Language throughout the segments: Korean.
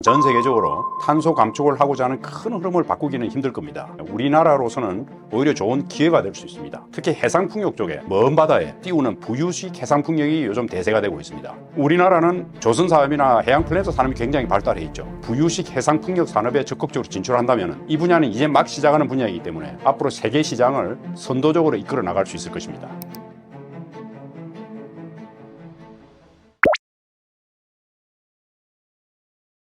전 세계적으로 탄소 감축을 하고자 하는 큰 흐름을 바꾸기는 힘들 겁니다. 우리나라로서는 오히려 좋은 기회가 될 수 있습니다. 특히 해상풍력 쪽에 먼 바다에 띄우는 부유식 해상풍력이 요즘 대세가 되고 있습니다. 우리나라는 조선사업이나 해양플랜트 산업이 굉장히 발달해 있죠. 부유식 해상풍력 산업에 적극적으로 진출한다면 이 분야는 이제 막 시작하는 분야이기 때문에 앞으로 세계 시장을 선도적으로 이끌어 나갈 수 있을 것입니다.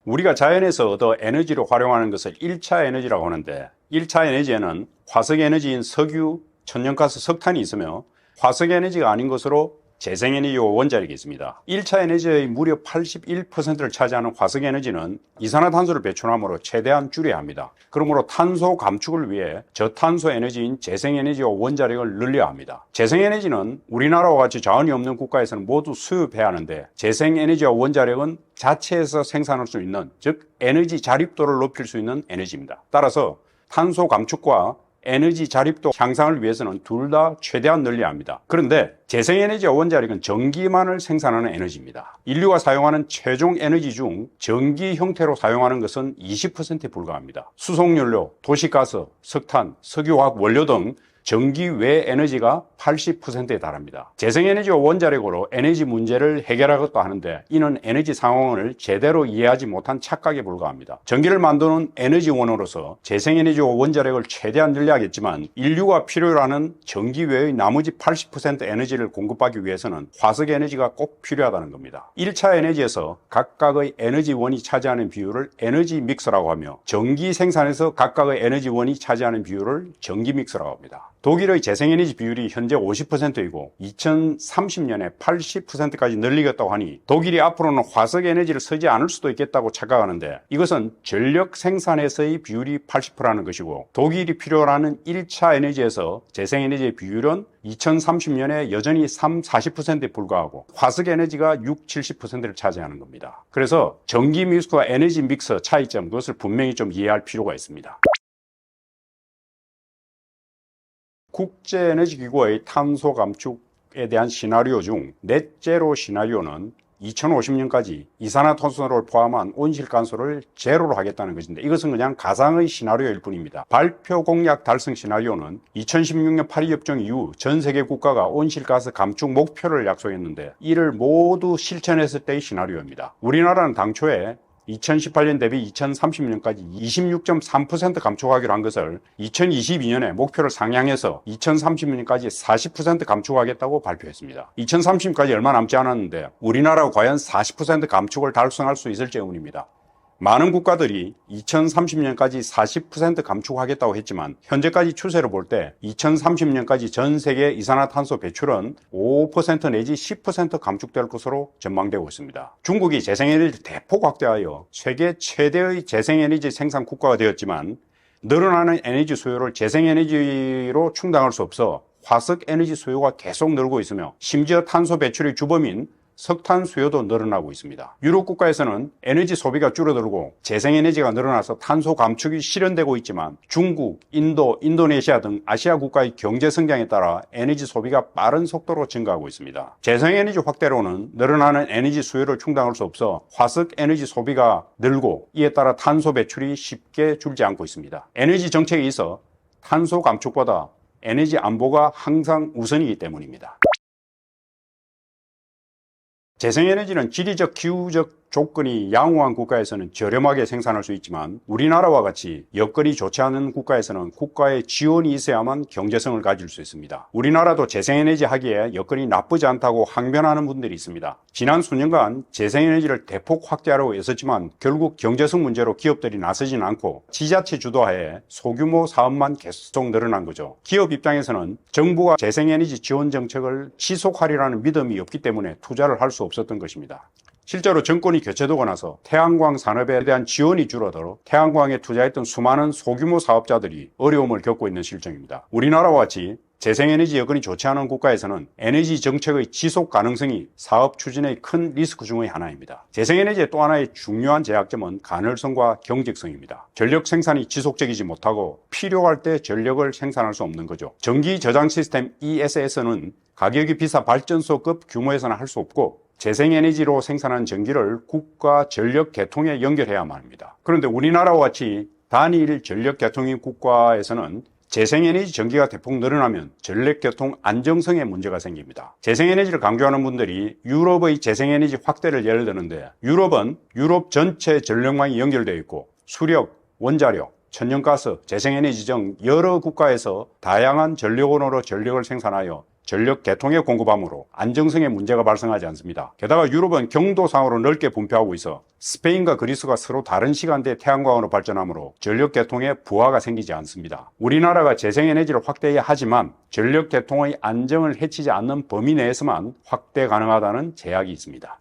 우리가 자연에서 얻어 에너지로 활용하는 것을 1차 에너지라고 하는데 1차 에너지에는 화석에너지인 석유, 천연가스, 석탄이 있으며 화석에너지가 아닌 것으로 재생에너지와 원자력이 있습니다. 1차 에너지의 무려 81%를 차지하는 화석에너지는 이산화탄소를 배출함으로 최대한 줄여야 합니다. 그러므로 탄소 감축을 위해 저탄소 에너지인 재생에너지와 원자력을 늘려야 합니다. 재생에너지는 우리나라와 같이 자원이 없는 국가에서는 모두 수입해야 하는데 재생에너지와 원자력은 자체에서 생산할 수 있는, 즉 에너지 자립도를 높일 수 있는 에너지입니다. 따라서 탄소 감축과 에너지 자립도 향상을 위해서는 둘 다 최대한 늘려야 합니다. 그런데 재생에너지와 원자력은 전기만을 생산하는 에너지입니다. 인류가 사용하는 최종 에너지 중 전기 형태로 사용하는 것은 20%에 불과합니다. 수송연료, 도시가스, 석탄, 석유화학 원료 등 전기 외 에너지가 80%에 달합니다. 재생에너지와 원자력으로 에너지 문제를 해결하겠다 하는데 이는 에너지 상황을 제대로 이해하지 못한 착각에 불과합니다. 전기를 만드는 에너지원으로서 재생에너지와 원자력을 최대한 늘려야겠지만 인류가 필요로 하는 전기 외의 나머지 80% 에너지를 공급하기 위해서는 화석에너지가 꼭 필요하다는 겁니다. 1차 에너지에서 각각의 에너지원이 차지하는 비율을 에너지 믹스라고 하며 전기 생산에서 각각의 에너지원이 차지하는 비율을 전기 믹스라고 합니다. 독일의 재생에너지 비율이 현재 50%이고 2030년에 80%까지 늘리겠다고 하니 독일이 앞으로는 화석에너지를 쓰지 않을 수도 있겠다고 착각하는데 이것은 전력 생산에서의 비율이 80%라는 것이고 독일이 필요로 하는 1차 에너지에서 재생에너지의 비율은 2030년에 여전히 40%에 불과하고 화석에너지가 70%를 차지하는 겁니다. 그래서 전기 믹스와 에너지 믹스 차이점, 그것을 분명히 좀 이해할 필요가 있습니다. 국제에너지기구의 탄소 감축에 대한 시나리오 중 넷제로 시나리오는 2050년까지 이산화탄소를 포함한 온실가스를 제로로 하겠다는 것인데 이것은 그냥 가상의 시나리오일 뿐입니다. 발표 공약 달성 시나리오는 2016년 파리협정 이후 전 세계 국가가 온실가스 감축 목표를 약속했는데 이를 모두 실천했을 때의 시나리오입니다. 우리나라는 당초에 2018년 대비 2030년까지 26.3% 감축하기로 한 것을 2022년에 목표를 상향해서 2030년까지 40% 감축하겠다고 발표했습니다. 2030년까지 얼마 남지 않았는데 우리나라가 과연 40% 감축을 달성할 수 있을지 의문입니다. 많은 국가들이 2030년까지 40% 감축하겠다고 했지만 현재까지 추세를 볼 때 2030년까지 전 세계 이산화탄소 배출은 5% 내지 10% 감축될 것으로 전망되고 있습니다. 중국이 재생에너지를 대폭 확대하여 세계 최대의 재생에너지 생산 국가가 되었지만 늘어나는 에너지 수요를 재생에너지로 충당할 수 없어 화석에너지 수요가 계속 늘고 있으며 심지어 탄소 배출의 주범인 석탄 수요도 늘어나고 있습니다. 유럽 국가에서는 에너지 소비가 줄어들고 재생에너지가 늘어나서 탄소 감축이 실현되고 있지만 중국, 인도, 인도네시아 등 아시아 국가의 경제 성장에 따라 에너지 소비가 빠른 속도로 증가하고 있습니다. 재생에너지 확대로는 늘어나는 에너지 수요를 충당할 수 없어 화석에너지 소비가 늘고 이에 따라 탄소 배출이 쉽게 줄지 않고 있습니다. 에너지 정책에 있어 탄소 감축보다 에너지 안보가 항상 우선이기 때문입니다. 재생에너지는 지리적, 기후적 조건이 양호한 국가에서는 저렴하게 생산할 수 있지만 우리나라와 같이 여건이 좋지 않은 국가에서는 국가의 지원이 있어야만 경제성을 가질 수 있습니다. 우리나라도 재생에너지 하기에 여건이 나쁘지 않다고 항변하는 분들이 있습니다. 지난 수년간 재생에너지를 대폭 확대하려고 애썼지만 결국 경제성 문제로 기업들이 나서지는 않고 지자체 주도하에 소규모 사업만 계속 늘어난 거죠. 기업 입장에서는 정부가 재생에너지 지원 정책을 지속하리라는 믿음이 없기 때문에 투자를 할 수 없었던 것입니다. 실제로 정권이 교체되고 나서 태양광 산업에 대한 지원이 줄어들어 태양광에 투자했던 수많은 소규모 사업자들이 어려움을 겪고 있는 실정입니다. 우리나라와 같이 재생에너지 여건이 좋지 않은 국가에서는 에너지 정책의 지속 가능성이 사업 추진의 큰 리스크 중의 하나입니다. 재생에너지의 또 하나의 중요한 제약점은 가능성과 경직성입니다. 전력 생산이 지속적이지 못하고 필요할 때 전력을 생산할 수 없는 거죠. 전기 저장 시스템 ESS는 가격이 비싸 발전소급 규모에서는 할 수 없고 재생에너지로 생산한 전기를 국가 전력 계통에 연결해야만 합니다. 그런데 우리나라와 같이 단일 전력 계통인 국가에서는 재생에너지 전기가 대폭 늘어나면 전력계통 안정성에 문제가 생깁니다. 재생에너지를 강조하는 분들이 유럽의 재생에너지 확대를 예를 드는데, 유럽은 유럽 전체 전력망이 연결되어 있고 수력, 원자력, 천연가스, 재생에너지 등 여러 국가에서 다양한 전력원으로 전력을 생산하여 전력 계통에 공급하므로 안정성에 문제가 발생하지 않습니다. 게다가 유럽은 경도상으로 넓게 분포하고 있어 스페인과 그리스가 서로 다른 시간대에 태양광으로 발전하므로 전력 계통에 부하가 생기지 않습니다. 우리나라가 재생에너지를 확대해야 하지만 전력 계통의 안정을 해치지 않는 범위 내에서만 확대 가능하다는 제약이 있습니다.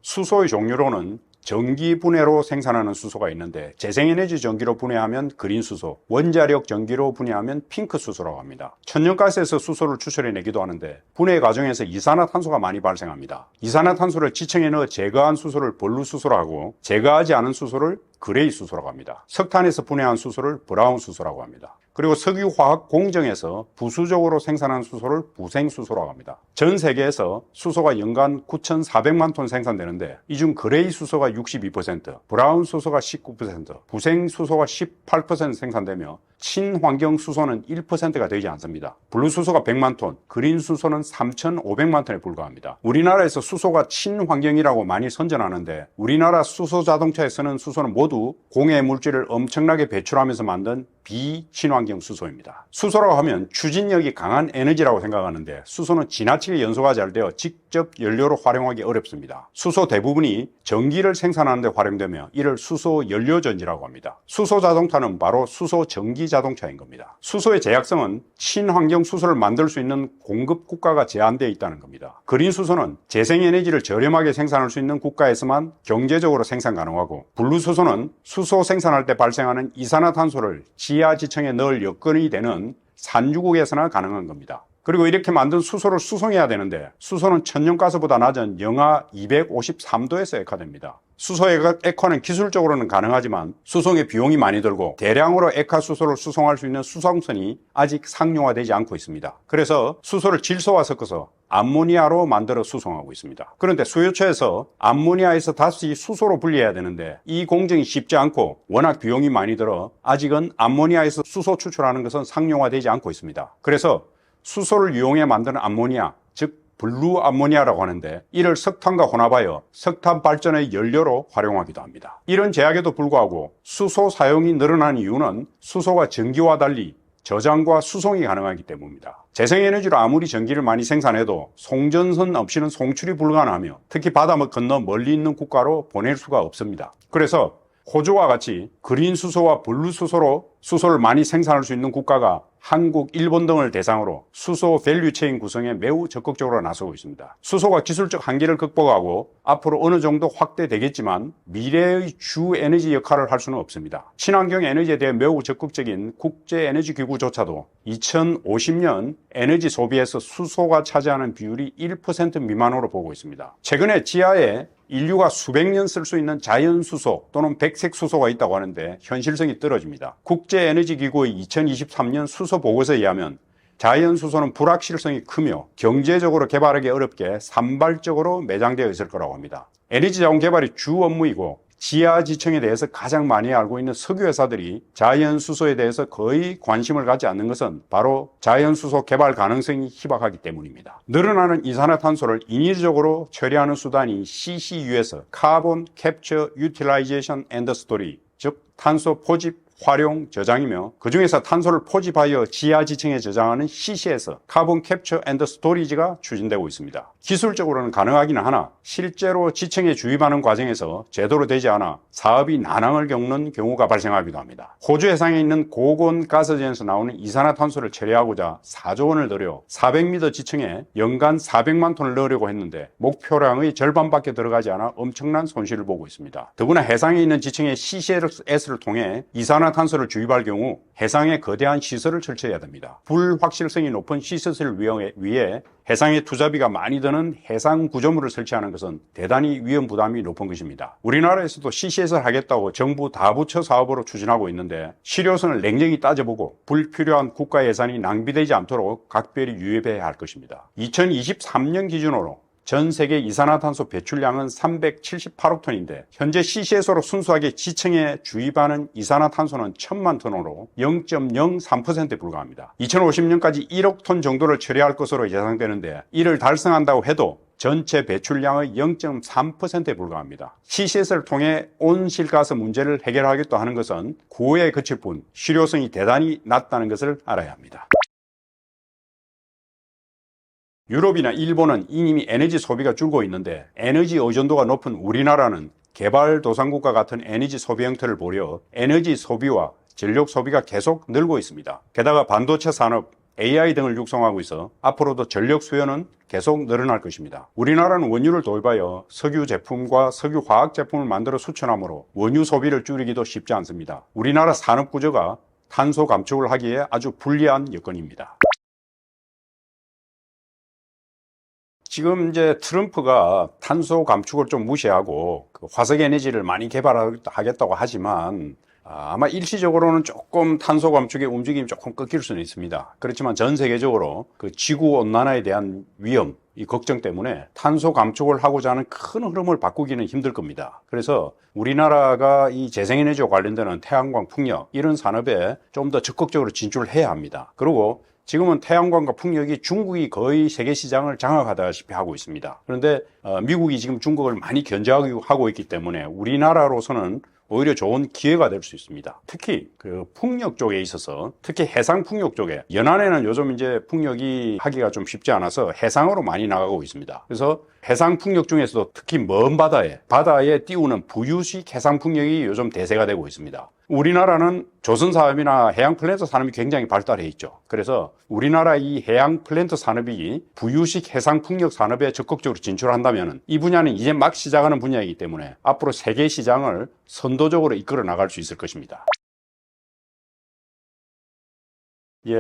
수소의 종류로는 전기 분해로 생산하는 수소가 있는데, 재생에너지 전기로 분해하면 그린 수소, 원자력 전기로 분해하면 핑크 수소라고 합니다. 천연가스에서 수소를 추출해내기도 하는데 분해 과정에서 이산화탄소가 많이 발생합니다. 이산화탄소를 지층에 넣어 제거한 수소를 블루 수소라고 하고, 제거하지 않은 수소를 그레이 수소라고 합니다. 석탄에서 분해한 수소를 브라운 수소라고 합니다. 그리고 석유화학 공정에서 부수적으로 생산한 수소를 부생수소라고 합니다. 전 세계에서 수소가 연간 9,400만 톤 생산되는데, 이 중 그레이 수소가 62%, 브라운 수소가 19%, 부생수소가 18% 생산되며 친환경 수소는 1%가 되지 않습니다. 블루 수소가 100만 톤, 그린 수소는 3,500만 톤에 불과합니다. 우리나라에서 수소가 친환경이라고 많이 선전하는데, 우리나라 수소 자동차에 쓰는 수소는 모두 공해 물질을 엄청나게 배출하면서 만든 비친환경 수소입니다. 수소라고 하면 추진력이 강한 에너지라고 생각하는데, 수소는 지나치게 연소가 잘 되어 직접 연료로 활용하기 어렵습니다. 수소 대부분이 전기를 생산하는 데 활용되며 이를 수소 연료전지라고 합니다. 수소 자동차는 바로 수소 전기 자동차인 겁니다. 수소의 제약성은 친환경 수소를 만들 수 있는 공급 국가가 제한되어 있다는 겁니다. 그린 수소는 재생에너지를 저렴하게 생산할 수 있는 국가에서만 경제적으로 생산 가능하고, 블루 수소는 수소 생산할 때 발생하는 이산화탄소를 지하 지층에 넣을 여건이 되는 산유국에서나 가능한 겁니다. 그리고 이렇게 만든 수소를 수송해야 되는데, 수소는 천연가스보다 낮은 영하 253도에서 액화됩니다. 수소 액화는 기술적으로는 가능하지만 수송의 비용이 많이 들고, 대량으로 액화 수소를 수송할 수 있는 수송선이 아직 상용화되지 않고 있습니다. 그래서 수소를 질소와 섞어서 암모니아로 만들어 수송하고 있습니다. 그런데 수요처에서 암모니아에서 다시 수소로 분리해야 되는데, 이 공정이 쉽지 않고 워낙 비용이 많이 들어 아직은 암모니아에서 수소 추출하는 것은 상용화되지 않고 있습니다. 그래서 수소를 이용해 만드는 암모니아, 즉 블루 암모니아라고 하는데, 이를 석탄과 혼합하여 석탄 발전의 연료로 활용하기도 합니다. 이런 제약에도 불구하고 수소 사용이 늘어난 이유는 수소가 전기와 달리 저장과 수송이 가능하기 때문입니다. 재생에너지로 아무리 전기를 많이 생산해도 송전선 없이는 송출이 불가능하며, 특히 바다 건너 멀리 있는 국가로 보낼 수가 없습니다. 그래서 호주와 같이 그린 수소와 블루 수소로 수소를 많이 생산할 수 있는 국가가 한국, 일본 등을 대상으로 수소 밸류체인 구성에 매우 적극적으로 나서고 있습니다. 수소가 기술적 한계를 극복하고 앞으로 어느 정도 확대되겠지만 미래의 주 에너지 역할을 할 수는 없습니다. 친환경 에너지에 대해 매우 적극적인 국제에너지기구조차도 2050년 에너지 소비에서 수소가 차지하는 비율이 1% 미만으로 보고 있습니다. 최근에 지하에 인류가 수백 년 쓸 수 있는 자연수소 또는 백색수소가 있다고 하는데 현실성이 떨어집니다. 국제에너지기구의 2023년 수소 보고서에 의하면 자연수소는 불확실성이 크며 경제적으로 개발하기 어렵게 산발적으로 매장되어 있을 거라고 합니다. 에너지 자원 개발이 주 업무이고, 지하지층에 대해서 가장 많이 알고 있는 석유회사들이 자연수소에 대해서 거의 관심을 갖지 않는 것은 바로 자연수소 개발 가능성이 희박하기 때문입니다. 늘어나는 이산화탄소를 인위적으로 처리하는 수단이 CCU에서 카본 캡처 유틸라이제이션 앤더 스토리, 즉 탄소 포집, 활용, 저장이며, 그 중에서 탄소를 포집하여 지하지층에 저장하는 CC에서 카본 캡처 앤더 스토리지가 추진되고 있습니다. 기술적으로는 가능하기는 하나 실제로 지층에 주입하는 과정에서 제대로 되지 않아 사업이 난항을 겪는 경우가 발생하기도 합니다. 호주 해상에 있는 고곤 가스전에서 나오는 이산화탄소를 처리하고자 4조 원을 들여 400m 지층에 연간 400만 톤을 넣으려고 했는데 목표량의 절반밖에 들어가지 않아 엄청난 손실을 보고 있습니다. 더구나 해상에 있는 지층의 CCS를 통해 이산화 이산화탄소를 주입할 경우 해상에 거대한 시설을 설치해야 됩니다. 불확실성이 높은 시설을 위해 해상에 투자비가 많이 드는 해상 구조물을 설치하는 것은 대단히 위험 부담이 높은 것입니다. 우리나라에서도 CCS를 하겠다고 정부 다부처 사업으로 추진하고 있는데 실효성을 냉정히 따져보고 불필요한 국가 예산이 낭비되지 않도록 각별히 유의해야 할 것입니다. 2023년 기준으로 전 세계 이산화탄소 배출량은 378억 톤인데 현재 CCS로 순수하게 지층에 주입하는 이산화탄소는 1000만 톤으로 0.03%에 불과합니다. 2050년까지 1억 톤 정도를 처리할 것으로 예상되는데 이를 달성한다고 해도 전체 배출량의 0.3%에 불과합니다. CCS를 통해 온실가스 문제를 해결하겠다 하는 것은 구호에 그칠 뿐 실효성이 대단히 낮다는 것을 알아야 합니다. 유럽이나 일본은 이미 에너지 소비가 줄고 있는데 에너지 의존도가 높은 우리나라는 개발도상국과 같은 에너지 소비 형태를 보려 에너지 소비와 전력 소비가 계속 늘고 있습니다. 게다가 반도체 산업, AI 등을 육성하고 있어 앞으로도 전력 수요는 계속 늘어날 것입니다. 우리나라는 원유를 도입하여 석유 제품과 석유 화학 제품을 만들어 수출하므로 원유 소비를 줄이기도 쉽지 않습니다. 우리나라 산업 구조가 탄소 감축을 하기에 아주 불리한 여건입니다. 지금 이제 트럼프가 탄소 감축을 좀 무시하고 화석 에너지를 많이 개발하겠다고 하지만 아마 일시적으로는 조금 탄소 감축의 움직임이 조금 꺾일 수는 있습니다. 그렇지만 전 세계적으로 그 지구 온난화에 대한 위험, 이 걱정 때문에 탄소 감축을 하고자 하는 큰 흐름을 바꾸기는 힘들 겁니다. 그래서 우리나라가 이 재생에너지와 관련되는 태양광, 풍력 이런 산업에 좀 더 적극적으로 진출을 해야 합니다. 그리고 지금은 태양광과 풍력이 중국이 거의 세계 시장을 장악하다시피 하고 있습니다. 그런데 미국이 지금 중국을 많이 견제하고 있기 때문에 우리나라로서는 오히려 좋은 기회가 될 수 있습니다. 특히 그 풍력 쪽에 있어서 특히 해상 풍력 쪽에 연안에는 요즘 이제 풍력이 하기가 좀 쉽지 않아서 해상으로 많이 나가고 있습니다. 그래서 해상 풍력 중에서도 특히 먼 바다에 띄우는 부유식 해상 풍력이 요즘 대세가 되고 있습니다. 우리나라는 조선 사업이나 해양 플랜트 산업이 굉장히 발달해 있죠. 그래서 우리나라 이 해양 플랜트 산업이 부유식 해상 풍력 산업에 적극적으로 진출한다면 이 분야는 이제 막 시작하는 분야이기 때문에 앞으로 세계 시장을 선도적으로 이끌어 나갈 수 있을 것입니다.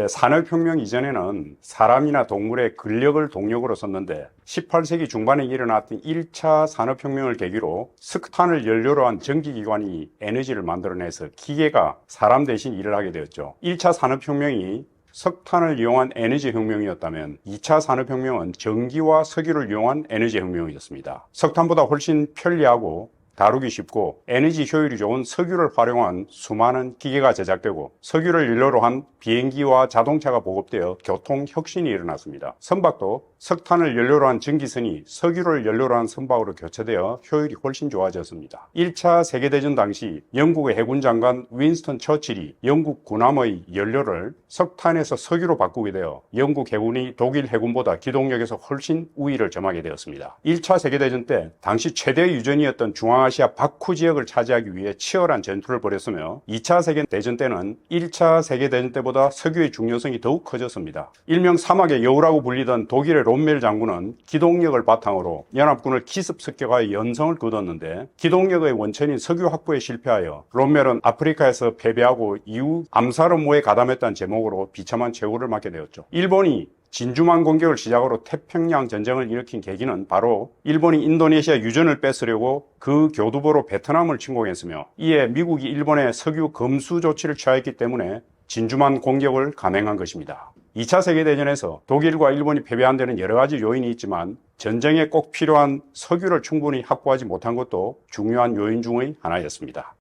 산업혁명 이전에는 사람이나 동물의 근력을 동력으로 썼는데 18세기 중반에 일어났던 1차 산업혁명을 계기로 석탄을 연료로 한 전기기관이 에너지를 만들어내서 기계가 사람 대신 일을 하게 되었죠. 1차 산업혁명이 석탄을 이용한 에너지 혁명이었다면 2차 산업혁명은 전기와 석유를 이용한 에너지 혁명이었습니다. 석탄보다 훨씬 편리하고 다루기 쉽고 에너지 효율이 좋은 석유를 활용한 수많은 기계가 제작되고 석유를 연료로 한 비행기와 자동차가 보급되어 교통 혁신이 일어났습니다. 선박도 석탄을 연료로 한 전기선이 석유를 연료로 한 선박으로 교체되어 효율이 훨씬 좋아졌습니다. 1차 세계대전 당시 영국의 해군 장관 윈스턴 처칠이 영국 군함의 연료를 석탄에서 석유로 바꾸게 되어 영국 해군이 독일 해군보다 기동력에서 훨씬 우위를 점하게 되었습니다. 1차 세계대전 때 당시 최대 유전이었던 중앙아시아 바쿠 지역을 차지하기 위해 치열한 전투를 벌였으며 2차 세계대전 때는 1차 세계대전 때보다 석유의 중요성이 더욱 커졌습니다. 일명 사막의 여우라고 불리던 독일의 롬멜 장군은 기동력을 바탕으로 연합군을 기습 습격하여 연성을 거뒀는데 기동력의 원천인 석유 확보에 실패하여 롬멜은 아프리카에서 패배하고 이후 암살 업무에 가담했다는 제목으로 비참한 최후를 맞게 되었죠. 일본이 진주만 공격을 시작으로 태평양 전쟁을 일으킨 계기는 바로 일본이 인도네시아 유전을 뺏으려고 그 교두보로 베트남을 침공했으며 이에 미국이 일본의 석유 검수 조치를 취하였기 때문에 진주만 공격을 감행한 것입니다. 2차 세계대전에서 독일과 일본이 패배한 데는 여러 가지 요인이 있지만 전쟁에 꼭 필요한 석유를 충분히 확보하지 못한 것도 중요한 요인 중의 하나였습니다.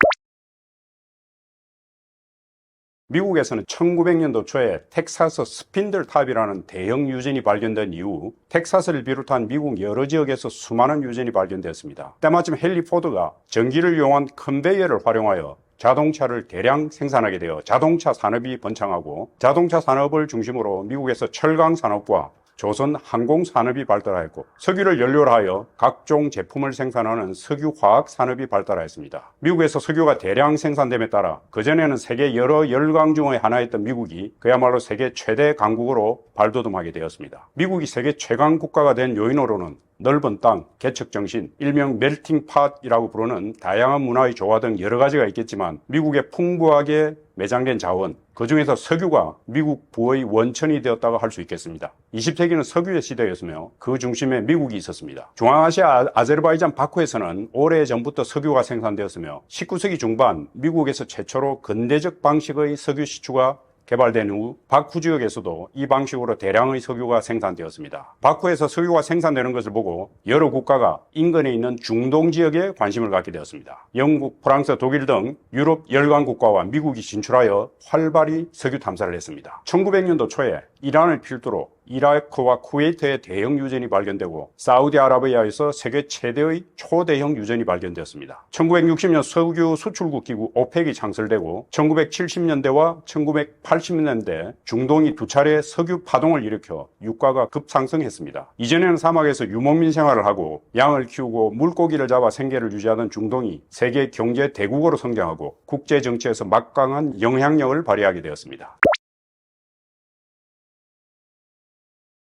미국에서는 1900년도 초에 텍사스 스핀들 탑이라는 대형 유전이 발견된 이후 텍사스를 비롯한 미국 여러 지역에서 수많은 유전이 발견되었습니다. 때마침 헨리 포드가 전기를 이용한 컨베이어를 활용하여 자동차를 대량 생산하게 되어 자동차 산업이 번창하고 자동차 산업을 중심으로 미국에서 철강 산업과 조선 항공 산업이 발달하였고 석유를 연료로 하여 각종 제품을 생산하는 석유화학 산업이 발달하였습니다. 미국에서 석유가 대량 생산됨에 따라 그전에는 세계 여러 열강 중의 하나였던 미국이 그야말로 세계 최대 강국으로 발돋움하게 되었습니다. 미국이 세계 최강 국가가 된 요인으로는 넓은 땅, 개척정신, 일명 멜팅팟이라고 부르는 다양한 문화의 조화 등 여러 가지가 있겠지만 미국의 풍부하게 매장된 자원, 그 중에서 석유가 미국 부의 원천이 되었다고 할 수 있겠습니다. 20세기는 석유의 시대였으며 그 중심에 미국이 있었습니다. 중앙아시아 아제르바이잔 바쿠에서는 오래전부터 석유가 생산되었으며 19세기 중반 미국에서 최초로 근대적 방식의 석유 시추가 개발된 후 바쿠 지역에서도 이 방식으로 대량의 석유가 생산되었습니다. 바쿠에서 석유가 생산되는 것을 보고 여러 국가가 인근에 있는 중동 지역에 관심을 갖게 되었습니다. 영국, 프랑스, 독일 등 유럽 열강 국가와 미국이 진출하여 활발히 석유 탐사를 했습니다. 1900년도 초에 이란을 필두로 이라크와 쿠웨이트의 대형 유전이 발견되고 사우디아라비아에서 세계 최대의 초대형 유전이 발견되었습니다. 1960년 석유 수출국 기구 오펙이 창설되고 1970년대와 1980년대 중동이 두 차례 석유 파동을 일으켜 유가가 급상승했습니다. 이전에는 사막에서 유목민 생활을 하고 양을 키우고 물고기를 잡아 생계를 유지하던 중동이 세계 경제 대국으로 성장하고 국제 정치에서 막강한 영향력을 발휘하게 되었습니다.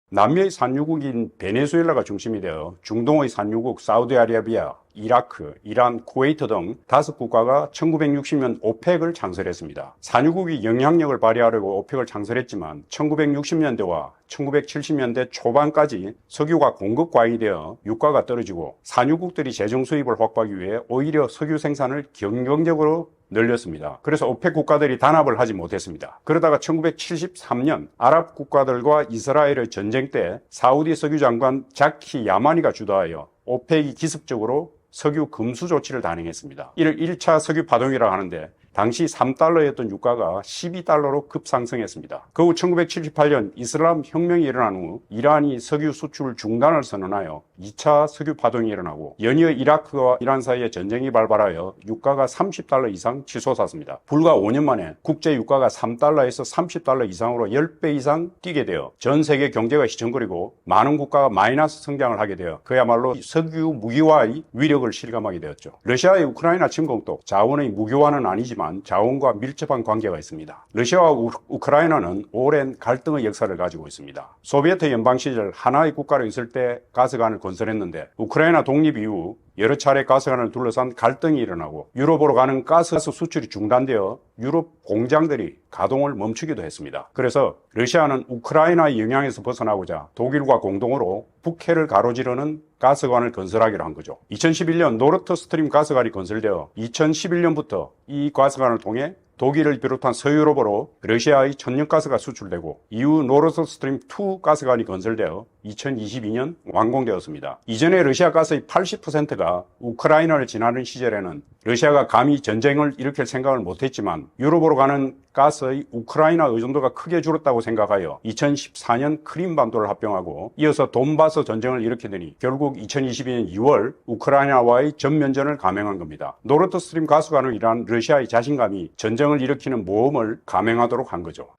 남미의 산유국인 베네수엘라가 중심이 되어 중동의 산유국 사우디아라비아, 이라크, 이란, 쿠웨이트 등 5국가가 1960년 오펙을 창설했습니다. 산유국이 영향력을 발휘하려고 오펙을 창설했지만 1960년대와 1970년대 초반까지 석유가 공급 과잉이 되어 유가가 떨어지고 산유국들이 재정 수입을 확보하기 위해 오히려 석유 생산을 경쟁적으로 늘렸습니다. 그래서 오펙 국가들이 단합을 하지 못했습니다. 그러다가 1973년 아랍 국가들과 이스라엘의 전쟁 때 사우디 석유 장관 자키 야마니가 주도하여 오펙이 기습적으로 석유 금수 조치를 단행했습니다. 이를 1차 석유 파동이라고 하는데 당시 3달러였던 유가가 12달러로 급상승했습니다. 그 후 1978년 이슬람 혁명이 일어난 후 이란이 석유 수출 중단을 선언하여 2차 석유 파동이 일어나고 연이어 이라크와 이란 사이에 전쟁이 발발하여 유가가 30달러 이상 치솟았습니다. 불과 5년 만에 국제 유가가 3달러에서 30달러 이상으로 10배 이상 뛰게 되어 전 세계 경제가 휘청거리고 많은 국가가 마이너스 성장을 하게 되어 그야말로 석유 무기화의 위력을 실감하게 되었죠. 러시아의 우크라이나 침공도 자원의 무기화는 아니지만 자원과 밀접한 관계가 있습니다. 러시아와 우크라이나는 오랜 갈등의 역사를 가지고 있습니다. 소비에트 연방 시절 하나의 국가로 있을 때 가스관을 건설했는데 우크라이나 독립 이후 여러 차례 가스관을 둘러싼 갈등이 일어나고 유럽으로 가는 가스 수출이 중단되어 유럽 공장들이 가동을 멈추기도 했습니다. 그래서 러시아는 우크라이나의 영향에서 벗어나고자 독일과 공동으로 북해를 가로지르는 가스관을 건설하기로 한 거죠. 2011년 노르트 스트림 가스관이 건설되어 2011년부터 이 가스관을 통해 독일을 비롯한 서유럽으로 러시아의 천연가스가 수출되고 이후 노르스 스트림 2 가스관이 건설되어 2022년 완공되었습니다. 이전에 러시아 가스의 80%가 우크라이나를 지나는 시절에는 러시아가 감히 전쟁을 일으킬 생각을 못했지만 유럽으로 가는 가스의 우크라이나 의존도가 크게 줄었다고 생각하여 2014년 크림반도를 합병하고 이어서 돈바스 전쟁을 일으키더니 결국 2022년 2월 우크라이나와의 전면전을 감행한 겁니다. 노르트 스트림 가스관을 일한 러시아의 자신감이 전쟁을 일으키는 모험을 감행하도록 한 거죠.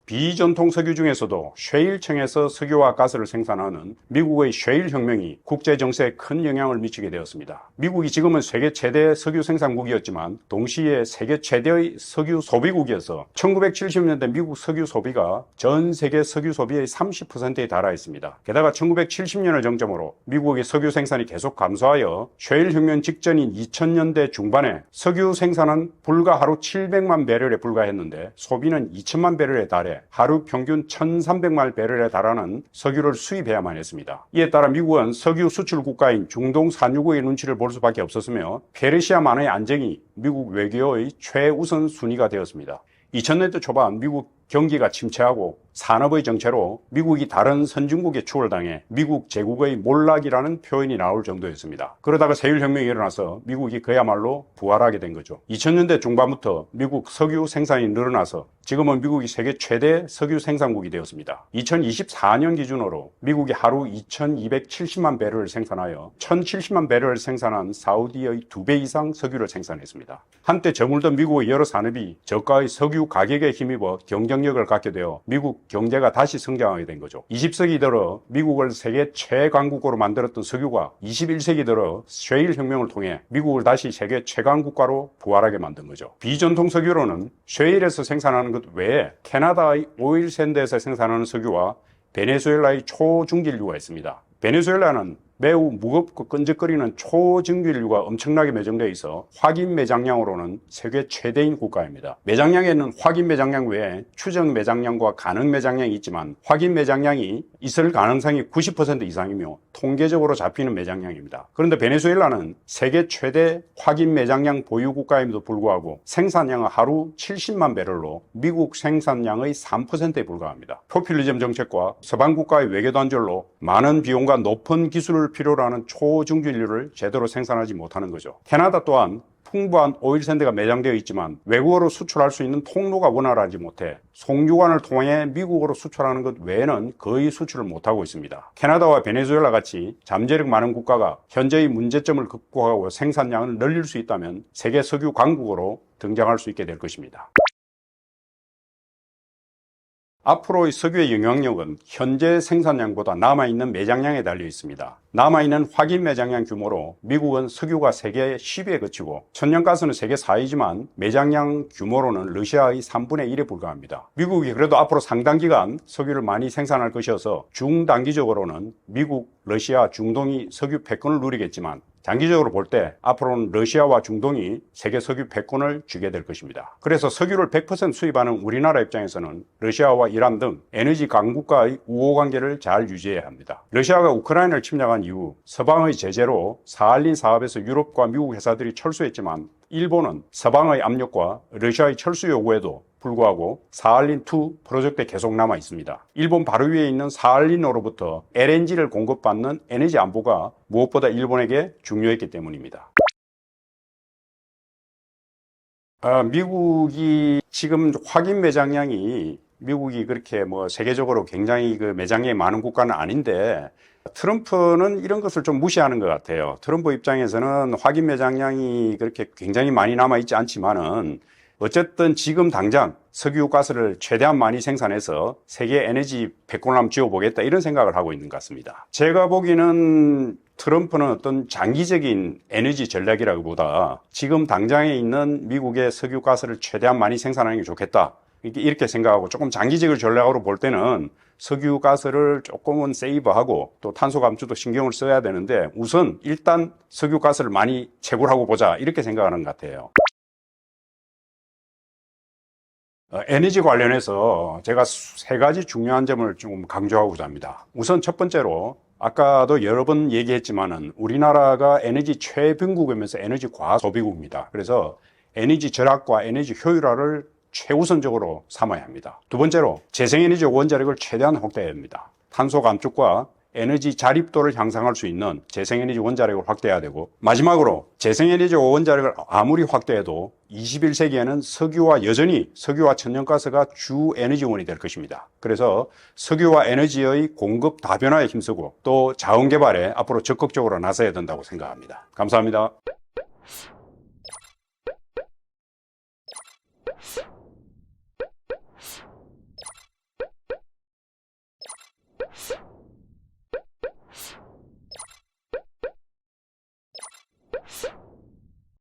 비전통 석유 중에서도 셰일청에서 석유와 가스를 생산하는 미국의 셰일 혁명이 국제 정세에 큰 영향을 미치게 되었습니다. 미국이 지금은 세계 최대 석유 생산국이었지만 동시에 세계 최대의 석유 소비국이어서 1970년대 미국 석유 소비가 전 세계 석유 소비의 30%에 달하 있습니다. 게다가 1970년을 정점으로 미국의 석유 생산이 계속 감소하여 셰일 혁명 직전인 2000년대 중반에 석유 생산은 불과 하루 700만 배럴에 불과했는데 소비는 2천만 배럴에 달해 하루 평균 1,300만 배럴에 달하는 석유를 수입해야만 했습니다. 이에 따라 미국은 석유 수출 국가인 중동 산유국의 눈치를 볼 수밖에 없었으며 페르시아만의 안정이 미국 외교의 최우선 순위가 되었습니다. 2000년대 초반 미국 경기가 침체하고 산업의 정체로 미국이 다른 선진국에 추월당해 미국 제국의 몰락이라는 표현이 나올 정도였습니다. 그러다가 세율혁명이 일어나서 미국이 그야말로 부활하게 된 거죠. 2000년대 중반부터 미국 석유 생산이 늘어나서 지금은 미국이 세계 최대 석유 생산국이 되었습니다. 2024년 기준으로 미국이 하루 2270만 배럴을 생산하여 1070만 배럴을 생산한 사우디의 2배 이상 석유를 생산했습니다. 한때 저물던 미국의 여러 산업이 저가의 석유 가격에 힘입어 경쟁력을 갖게 되어 미국 경제가 다시 성장하게 된 거죠. 20세기 들어 미국을 세계 최강국으로 만들었던 석유가 21세기 들어 셰일 혁명을 통해 미국을 다시 세계 최강국가로 부활하게 만든 거죠. 비전통 석유로는 셰일에서 생산하는 것 외에 캐나다의 오일 샌드에서 생산하는 석유와 베네수엘라의 초중진류가 있습니다. 베네수엘라는 매우 무겁고 끈적거리는 초증기류가 엄청나게 매장되어 있어 확인 매장량으로는 세계 최대인 국가입니다. 매장량에는 확인 매장량 외에 추정 매장량과 가능 매장량이 있지만 확인 매장량이 있을 가능성이 90% 이상이며 통계적으로 잡히는 매장량입니다. 그런데 베네수엘라는 세계 최대 확인 매장량 보유 국가임에도 불구하고 생산량은 하루 70만 배럴로 미국 생산량의 3%에 불과합니다. 포퓰리즘 정책과 서방 국가의 외교 단절로 많은 비용과 높은 기술을 필요로 하는 초중진류를 제대로 생산하지 못하는 거죠. 캐나다 또한 풍부한 오일샌드가 매장되어 있지만 외국으로 수출할 수 있는 통로가 원활하지 못해 송유관을 통해 미국으로 수출하는 것 외에는 거의 수출을 못하고 있습니다. 캐나다와 베네수엘라 같이 잠재력 많은 국가가 현재의 문제점을 극복하고 생산량을 늘릴 수 있다면 세계 석유 강국으로 등장할 수 있게 될 것입니다. 앞으로의 석유의 영향력은 현재 생산량보다 남아있는 매장량에 달려 있습니다. 남아있는 확인 매장량 규모로 미국은 석유가 세계 10위에 그치고 천연가스는 세계 4위지만 매장량 규모로는 러시아의 3분의 1에 불과합니다. 미국이 그래도 앞으로 상당 기간 석유를 많이 생산할 것이어서 중단기적으로는 미국, 러시아, 중동이 석유 패권을 누리겠지만 장기적으로 볼 때 앞으로는 러시아와 중동이 세계 석유 패권을 쥐게 될 것입니다. 그래서 석유를 100% 수입하는 우리나라 입장에서는 러시아와 이란 등 에너지 강국과의 우호관계를 잘 유지해야 합니다. 러시아가 우크라이나를 침략한 이후 서방의 제재로 사할린 사업에서 유럽과 미국 회사들이 철수했지만 일본은 서방의 압력과 러시아의 철수 요구에도 불구하고 사할린2 프로젝트에 계속 남아 있습니다. 일본 바로 위에 있는 사할린으로부터 LNG를 공급받는 에너지 안보가 무엇보다 일본에게 중요했기 때문입니다. 미국이 지금 확인 매장량이 미국이 그렇게 세계적으로 굉장히 그 매장량이 많은 국가는 아닌데 트럼프는 이런 것을 좀 무시하는 것 같아요. 트럼프 입장에서는 확인 매장량이 그렇게 굉장히 많이 남아있지 않지만은 어쨌든 지금 당장 석유 가스를 최대한 많이 생산해서 세계 에너지 패권을 한번 쥐어보겠다 이런 생각을 하고 있는 것 같습니다. 제가 보기에는 트럼프는 어떤 장기적인 에너지 전략이라기보다 지금 당장에 있는 미국의 석유 가스를 최대한 많이 생산하는 게 좋겠다 이렇게 생각하고 조금 장기적인 전략으로 볼 때는 석유 가스를 조금은 세이브하고 또 탄소 감축도 신경을 써야 되는데 우선 일단 석유 가스를 많이 채굴하고 보자 이렇게 생각하는 것 같아요. 에너지 관련해서 제가 세 가지 중요한 점을 좀 강조하고자 합니다. 우선 첫 번째로 아까도 여러 번 얘기했지만은 우리나라가 에너지 최빈국이면서 에너지 과소비국입니다. 그래서 에너지 절약과 에너지 효율화를 최우선적으로 삼아야 합니다. 두 번째로 재생에너지 원자력을 최대한 확대해야 합니다. 탄소 감축과 에너지 자립도를 향상할 수 있는 재생에너지 원자력을 확대해야 되고 마지막으로 재생에너지 원자력을 아무리 확대해도 21세기에는 석유와 천연가스가 주 에너지원이 될 것입니다. 그래서 석유와 에너지의 공급 다변화에 힘쓰고 또 자원 개발에 앞으로 적극적으로 나서야 된다고 생각합니다. 감사합니다.